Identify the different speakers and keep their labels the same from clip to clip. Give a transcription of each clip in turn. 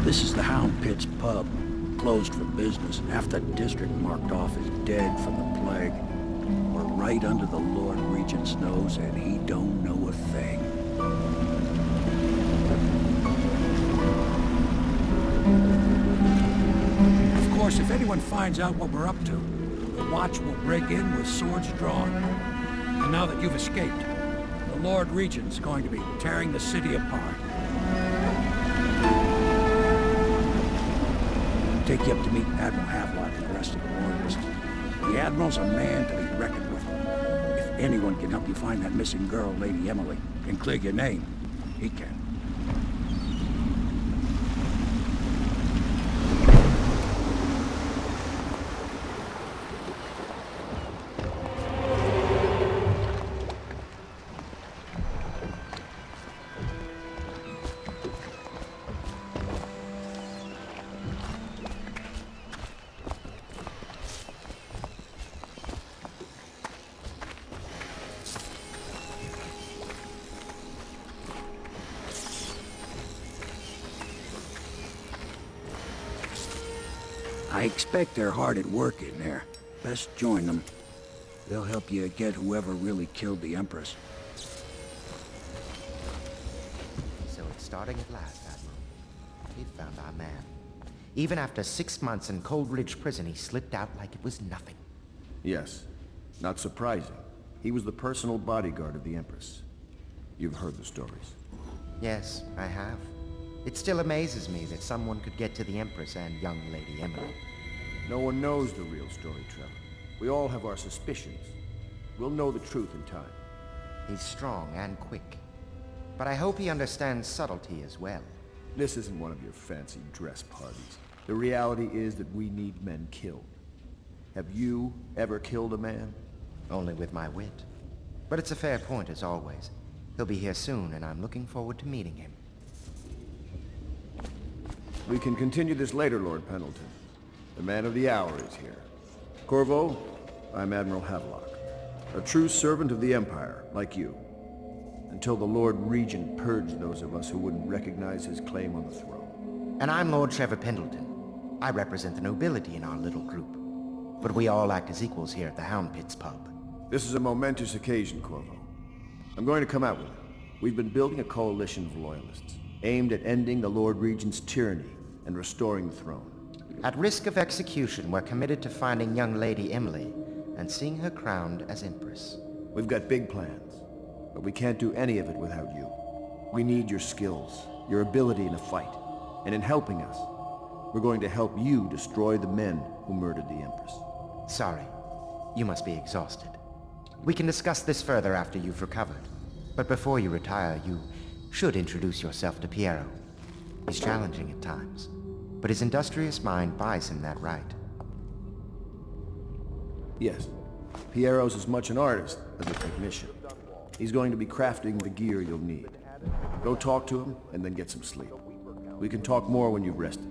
Speaker 1: This is the Hound Pit's pub, closed for business. Half the district marked off as dead from the plague. We're right under the Lord Regent's nose, and he don't know a thing. Of course, if anyone finds out what we're up to, the Watch will break in with swords drawn. And now that you've escaped, the Lord Regent's going to be tearing the city apart. Take you up to meet Admiral Havelock and the rest of the Loyalists. The Admiral's a man to be reckoned with. If anyone can help you find that missing girl, Lady Emily, and clear your name, he can. I expect they're hard at work in there. Best join them. They'll help you get whoever really killed the Empress.
Speaker 2: So it's starting at last, Admiral. We've found our man. Even after 6 months in Coldridge Prison, he slipped out like it was nothing.
Speaker 3: Yes. Not surprising. He was the personal bodyguard of the Empress. You've heard the stories.
Speaker 2: Yes, I have. It still amazes me that someone could get to the Empress and young Lady Emily.
Speaker 3: No one knows the real story, Trevor. We all have our suspicions. We'll know the truth in time.
Speaker 2: He's strong and quick. But I hope he understands subtlety as well.
Speaker 3: This isn't one of your fancy dress parties. The reality is that we need men killed. Have you ever killed a man?
Speaker 2: Only with my wit. But it's a fair point as always. He'll be here soon, and I'm looking forward to meeting him.
Speaker 3: We can continue this later, Lord Pendleton. The man of the hour is here. Corvo, I'm Admiral Havelock. A true servant of the Empire, like you. Until the Lord Regent purged those of us who wouldn't recognize his claim on the throne.
Speaker 2: And I'm Lord Trevor Pendleton. I represent the nobility in our little group. But we all act as equals here at the Hound Pit's pub.
Speaker 3: This is a momentous occasion, Corvo. I'm going to come out with it. We've been building a coalition of loyalists, aimed at ending the Lord Regent's tyranny and restoring the throne.
Speaker 2: At risk of execution, we're committed to finding young Lady Emily and seeing her crowned as Empress.
Speaker 3: We've got big plans, but we can't do any of it without you. We need your skills, your ability in a fight, and in helping us, we're going to help you destroy the men who murdered the Empress.
Speaker 2: Sorry, you must be exhausted. We can discuss this further after you've recovered. But before you retire, you should introduce yourself to Piero. He's challenging at times, but his industrious mind buys him that right.
Speaker 3: Yes. Piero's as much an artist as a technician. He's going to be crafting the gear you'll need. Go talk to him, and then get some sleep. We can talk more when you've rested.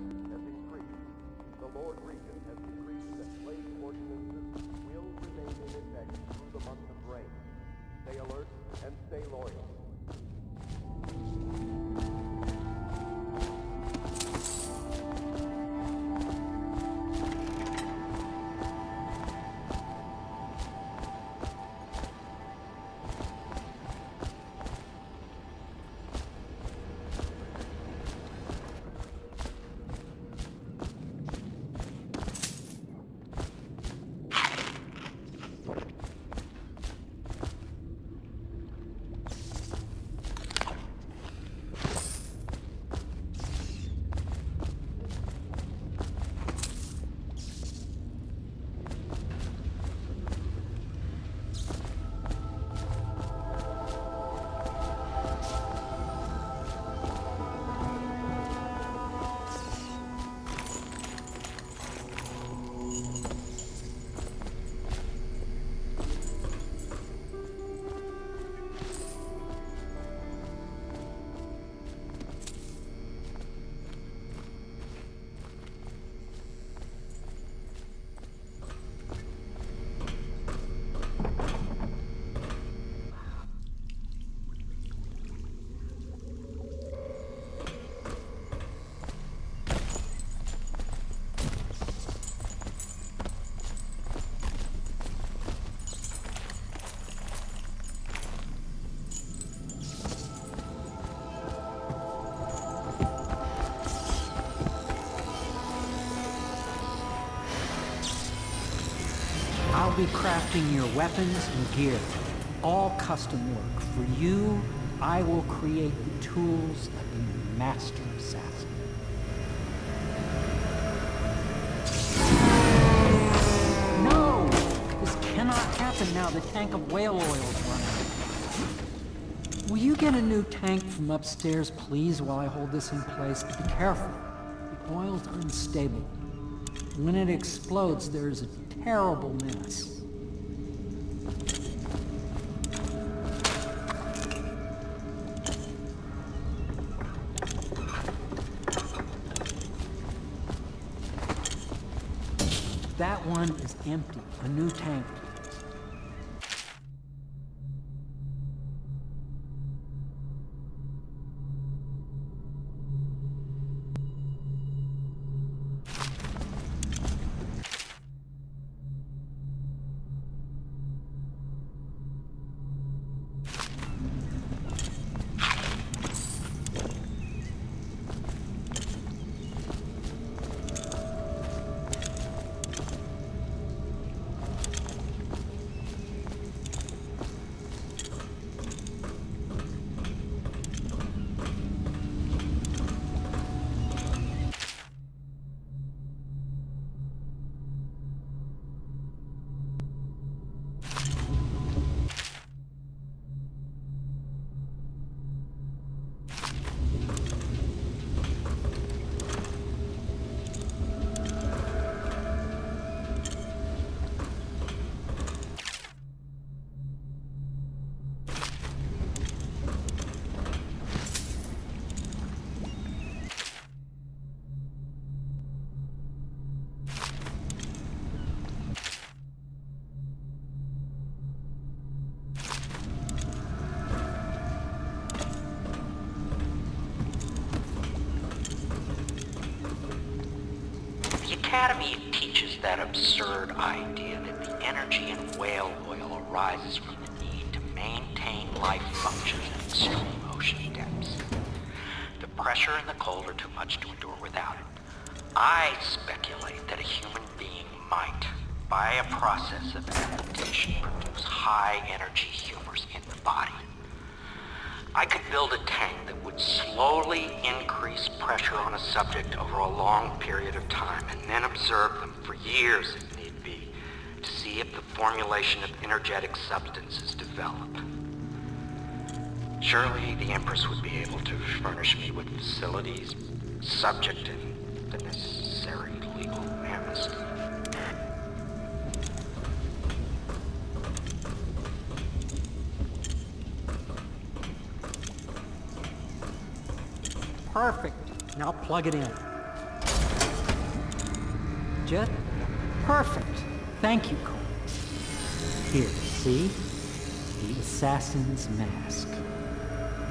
Speaker 4: be crafting your weapons and gear. All custom work. For you, I will create the tools of a master assassin. No! This cannot happen now. The tank of whale oil is running. Will you get a new tank from upstairs, please, while I hold this in place? But be careful. The oil's unstable. When it explodes, there's a terrible mess. That one is empty. A new tank, please.
Speaker 5: Academy teaches that absurd idea that the energy in whale oil arises from the need to maintain life functions in extreme ocean depths. The pressure and the cold are too much to endure without it. I speculate that a human being might, by a process of adaptation, produce high-energy humors in the body. I could build a tank that would slowly increase pressure on a subject over a long period of time and then observe them for years if need be to see if the formulation of energetic substances develop. Surely the Empress would be able to furnish me with facilities subject to the necessary legal amnesty.
Speaker 4: Perfect. Now plug it in. Just perfect. Thank you, Cole. Here, see? The assassin's mask.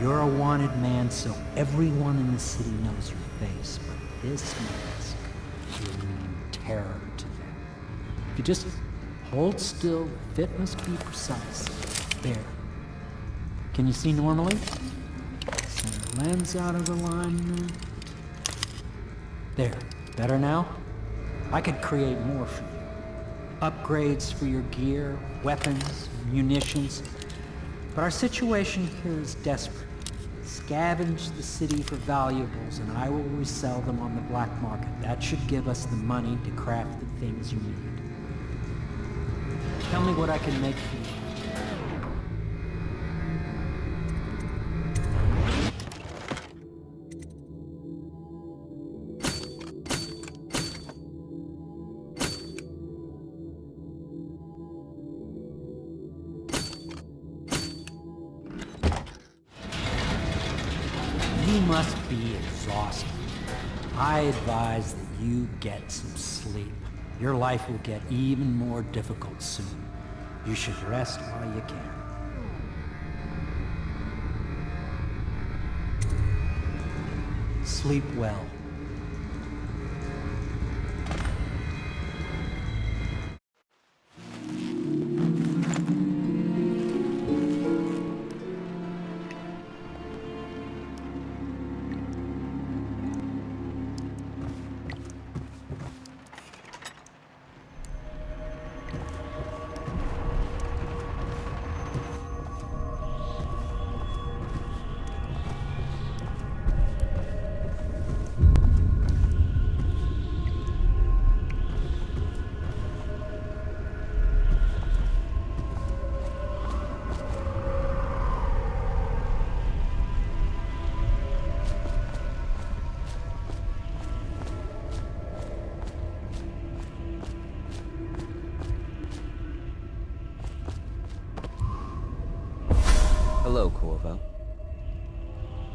Speaker 4: You're a wanted man, so everyone in the city knows your face, but this mask will mean terror to them. If you just hold still, the fit must be precise. There. Can you see normally? Center lens out of alignment. There. Better now? I could create more for you. Upgrades for your gear, weapons, munitions. But our situation here is desperate. Scavenge the city for valuables and I will resell them on the black market. That should give us the money to craft the things you need. Tell me what I can make for you. You must be exhausted. I advise that you get some sleep. Your life will get even more difficult soon. You should rest while you can. Sleep well.
Speaker 6: Corvo.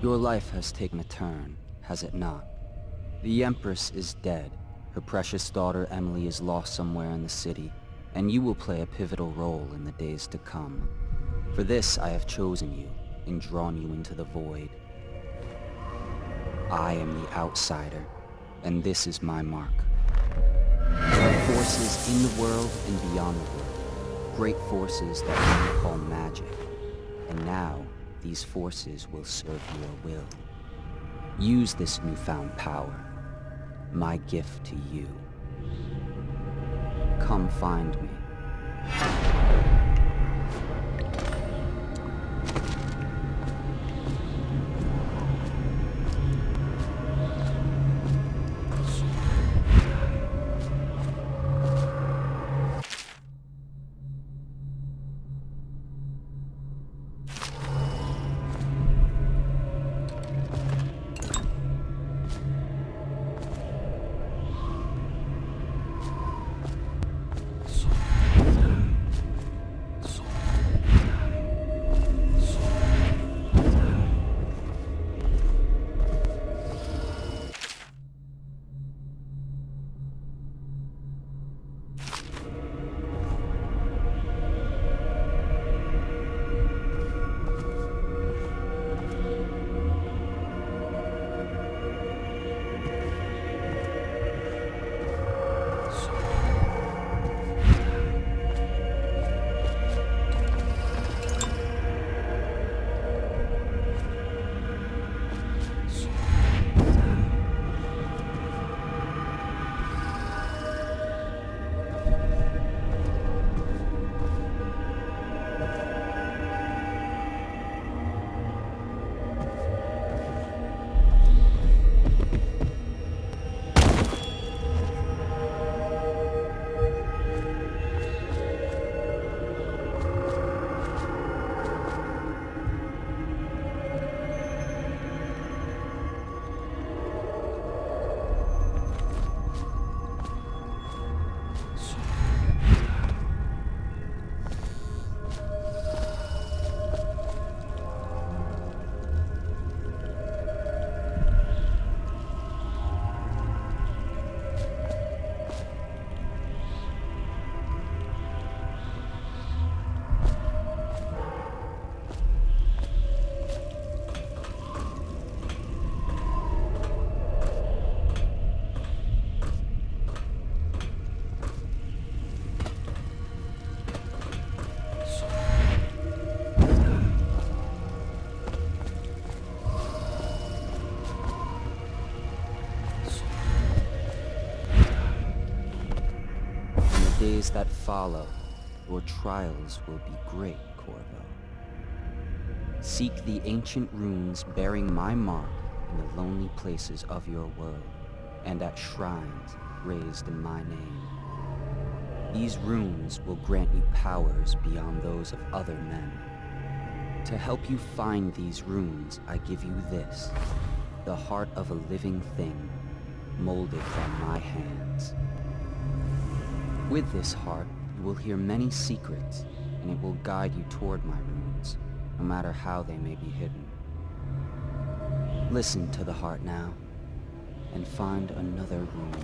Speaker 6: Your life has taken a turn, has it not? The Empress is dead, her precious daughter Emily is lost somewhere in the city, and you will play a pivotal role in the days to come. For this I have chosen you, and drawn you into the void. I am the outsider, and this is my mark. There are forces in the world and beyond the world, great forces that we call magic. And now, these forces will serve your will. Use this newfound power, my gift to you. Come find me. Days that follow, your trials will be great, Corvo. Seek the ancient runes bearing my mark in the lonely places of your world, and at shrines raised in my name. These runes will grant you powers beyond those of other men. To help you find these runes, I give you this, the heart of a living thing, molded from my hands. With this heart, you will hear many secrets, and it will guide you toward my runes, no matter how they may be hidden. Listen to the heart now, and find another rune.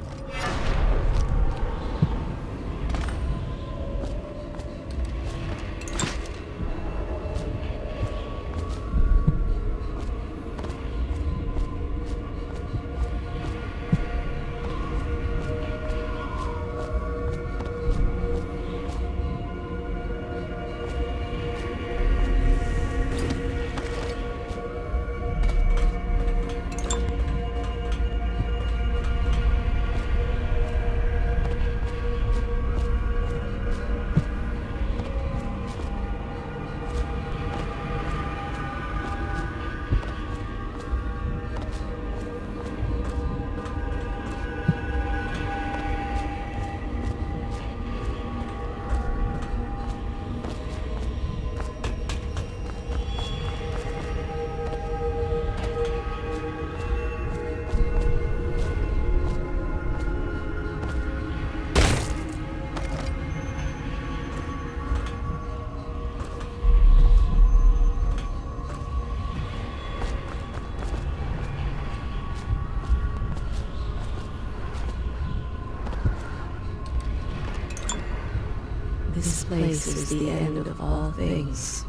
Speaker 7: place is the end of all things,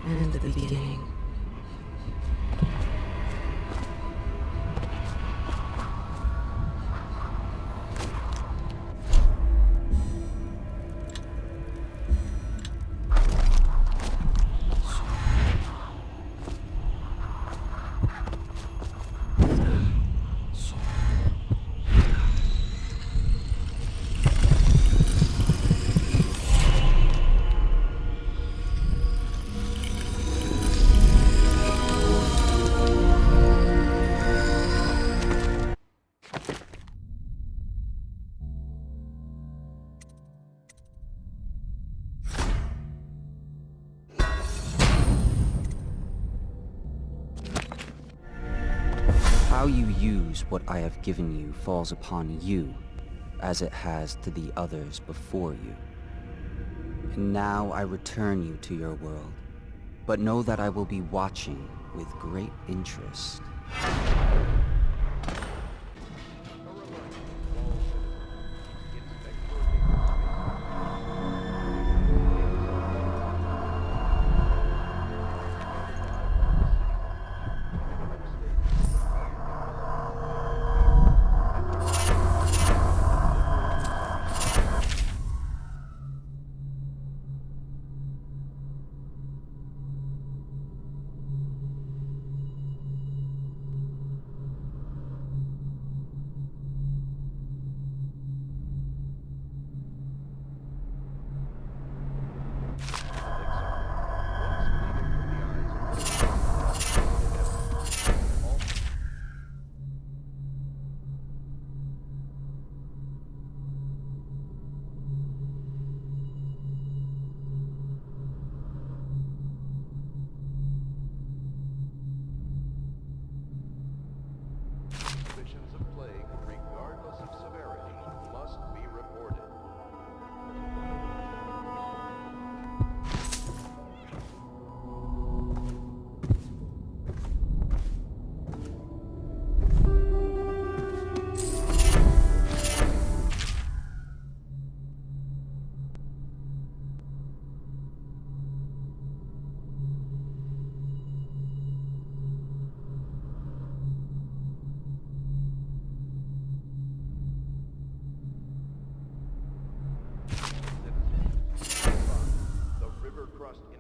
Speaker 7: and the beginning.
Speaker 6: How you use what I have given you falls upon you, as it has to the others before you. And now I return you to your world, but know that I will be watching with great interest.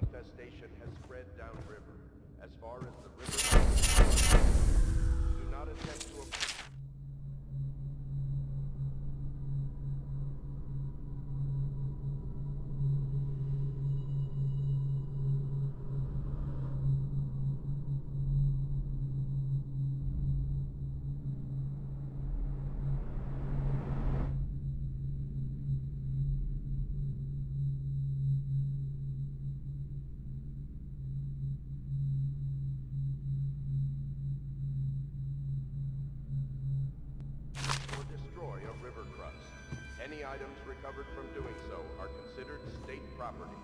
Speaker 8: Infestation has spread downriver. As far as the river, do not attempt to Any items recovered from doing so are considered state property.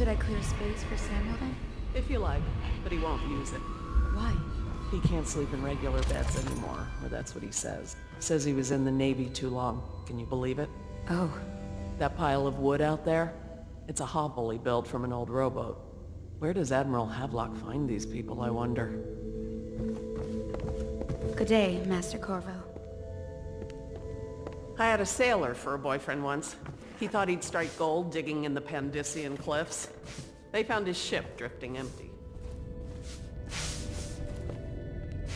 Speaker 9: Should I clear space for Samuel then?
Speaker 10: If you like, but he won't use it.
Speaker 9: Why?
Speaker 10: He can't sleep in regular beds anymore, or that's what he says. Says he was in the Navy too long. Can you believe it?
Speaker 9: Oh.
Speaker 10: That pile of wood out there? It's a hovel he built from an old rowboat. Where does Admiral Havelock find these people, I wonder?
Speaker 9: Good day, Master Corvo.
Speaker 10: I had a sailor for a boyfriend once. He thought he'd strike gold digging in the Pandician cliffs. They found his ship drifting empty.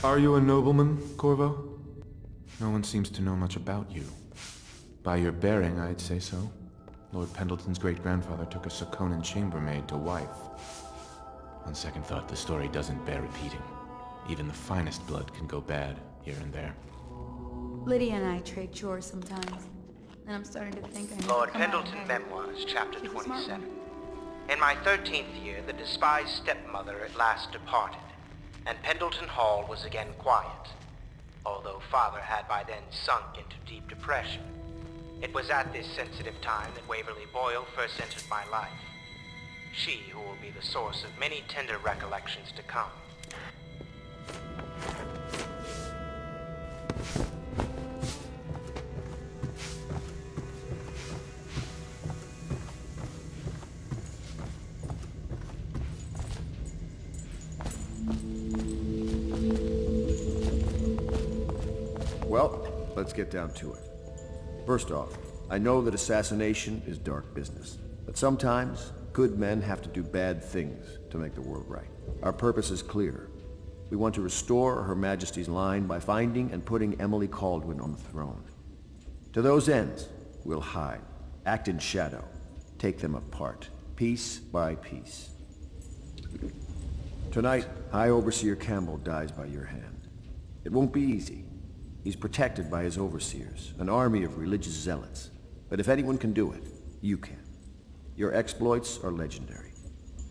Speaker 11: Are you a nobleman, Corvo? No one seems to know much about you. By your bearing, I'd say so. Lord Pendleton's great-grandfather took a Sokonan chambermaid to wife. On second thought, the story doesn't bear repeating. Even the finest blood can go bad, here and there.
Speaker 9: Lydia and I trade chores sometimes, and I'm starting to think I need
Speaker 5: Lord
Speaker 9: to come out
Speaker 5: Pendleton
Speaker 9: ahead.
Speaker 5: Memoirs, Chapter
Speaker 9: She's a smart
Speaker 5: 27.
Speaker 9: one.
Speaker 5: In my 13th year, the despised stepmother at last departed, and Pendleton Hall was again quiet, although Father had by then sunk into deep depression. It was at this sensitive time that Waverly Boyle first entered my life. She who will be the source of many tender recollections to come.
Speaker 3: Well, let's get down to it. First off, I know that assassination is dark business, but sometimes good men have to do bad things to make the world right. Our purpose is clear. We want to restore Her Majesty's line by finding and putting Emily Kaldwin on the throne. To those ends, we'll hide, act in shadow, take them apart, piece by piece. Tonight, High Overseer Campbell dies by your hand. It won't be easy. He's protected by his overseers, an army of religious zealots. But if anyone can do it, you can. Your exploits are legendary.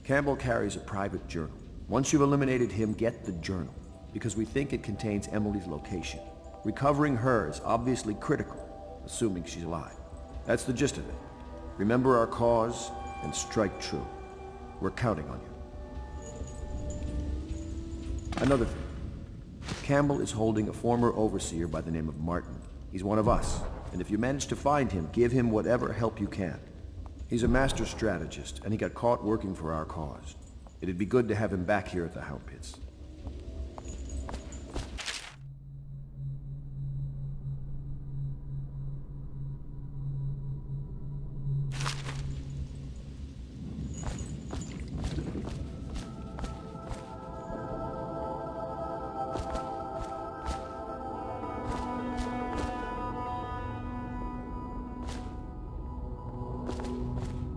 Speaker 3: Campbell carries a private journal. Once you've eliminated him, get the journal, because we think it contains Emily's location. Recovering her is obviously critical, assuming she's alive. That's the gist of it. Remember our cause and strike true. We're counting on you. Another thing. Campbell is holding a former overseer by the name of Martin. He's one of us, and if you manage to find him, give him whatever help you can. He's a master strategist, and he got caught working for our cause. It'd be good to have him back here at the Hound Pits.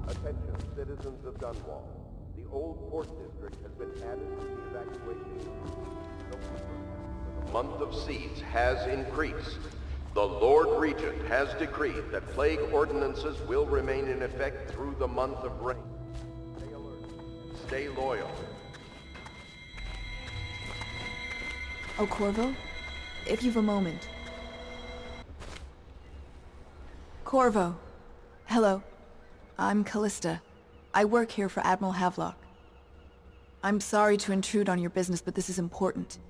Speaker 8: Attention, citizens of Dunwall. The old port district has been added to the evacuation. The month of siege has increased. The Lord Regent has decreed that plague ordinances will remain in effect through the month of rain. Stay alert. Stay loyal.
Speaker 12: Oh, Corvo? If you've a moment. Corvo. Hello. I'm Callista. I work here for Admiral Havelock. I'm sorry to intrude on your business, but this is important.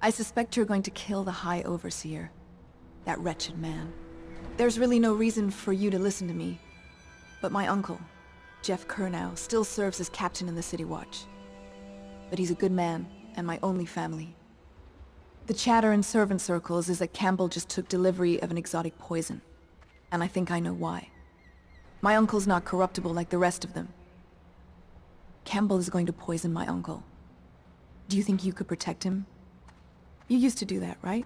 Speaker 12: I suspect you're going to kill the High Overseer. That wretched man. There's really no reason for you to listen to me. But my uncle, Jeff Kernow, still serves as captain in the City Watch. But he's a good man, and my only family. The chatter in servant circles is that Campbell just took delivery of an exotic poison. And I think I know why. My uncle's not corruptible like the rest of them. Campbell is going to poison my uncle. Do you think you could protect him? You used to do that, right?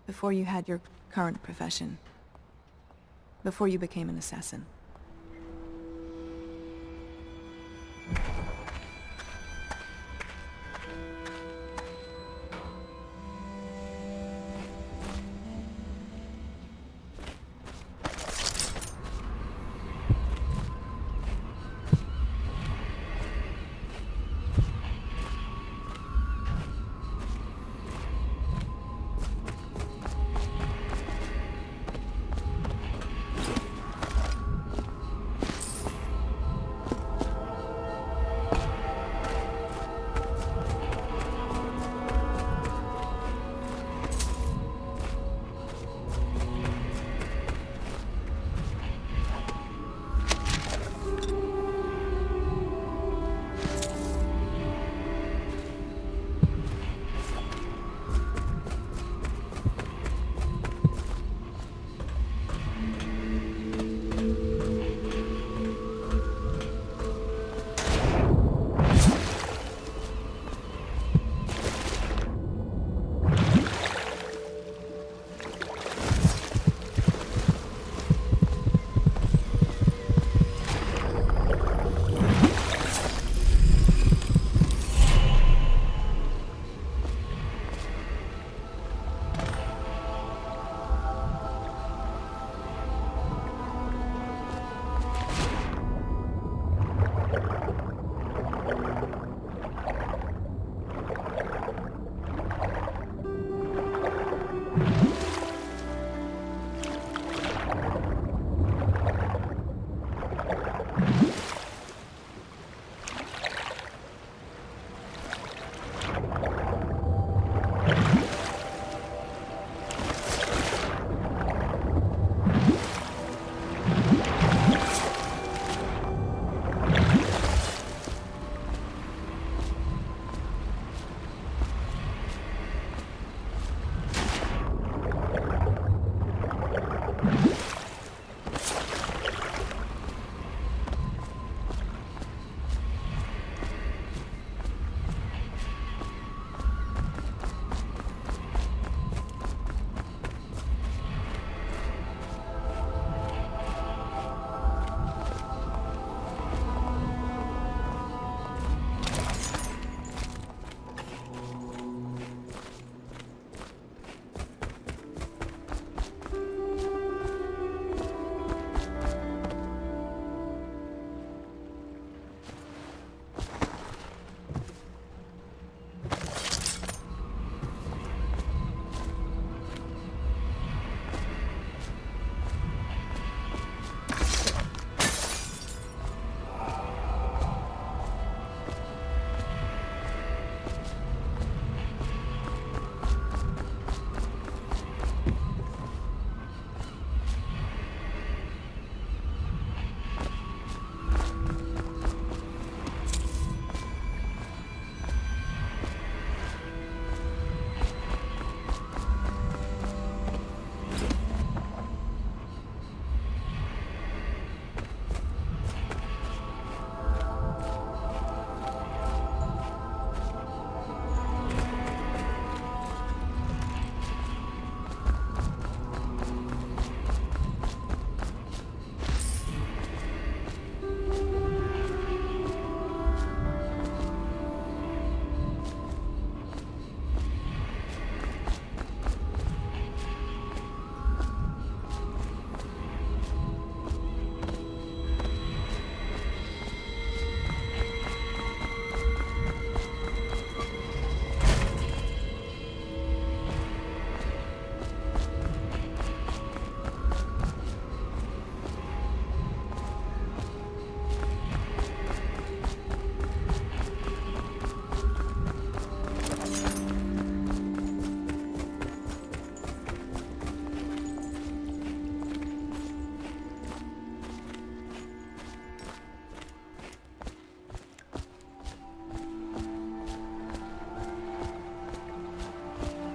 Speaker 12: Before you had your current profession. Before you became an assassin.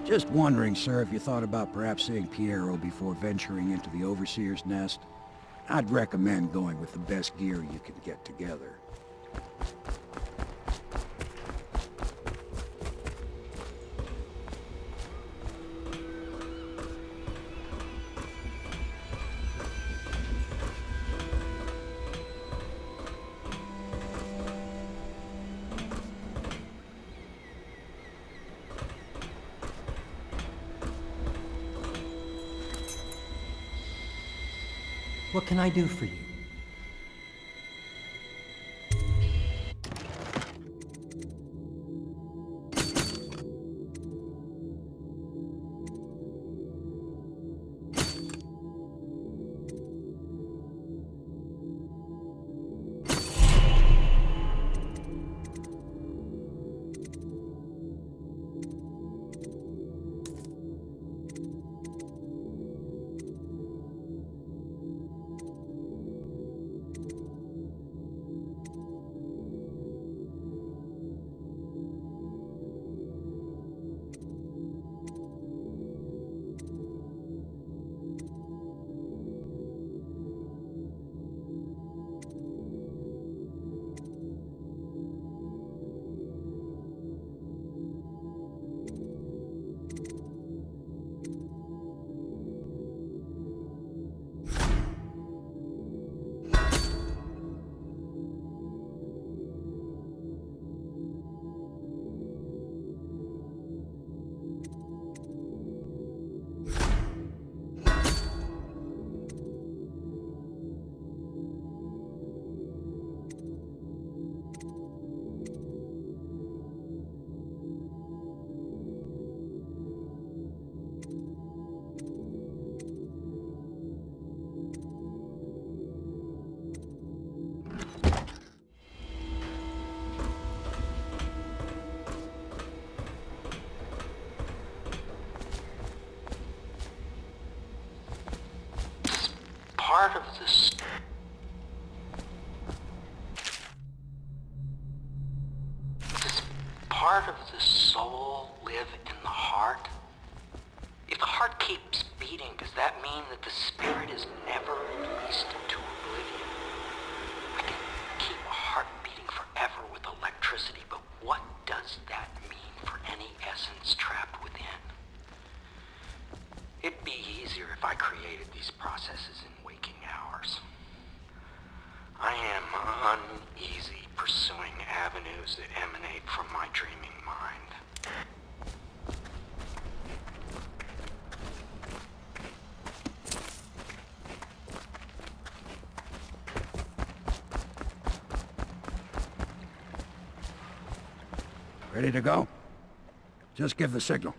Speaker 1: Just wondering, sir, if you thought about perhaps seeing Piero before venturing into the Overseer's nest. I'd recommend going with the best gear you can get together.
Speaker 4: What can I do for you?
Speaker 5: Part of this. Does part of the soul live in the heart? If the heart keeps beating, does that mean that the spirit is never released into oblivion? I can keep a heart beating forever with electricity, but what does that mean for any essence trapped within? It'd be easier if I created these processes in waking hours. I am uneasy pursuing avenues that emanate from my dreaming mind.
Speaker 1: Ready to go? Just give the signal.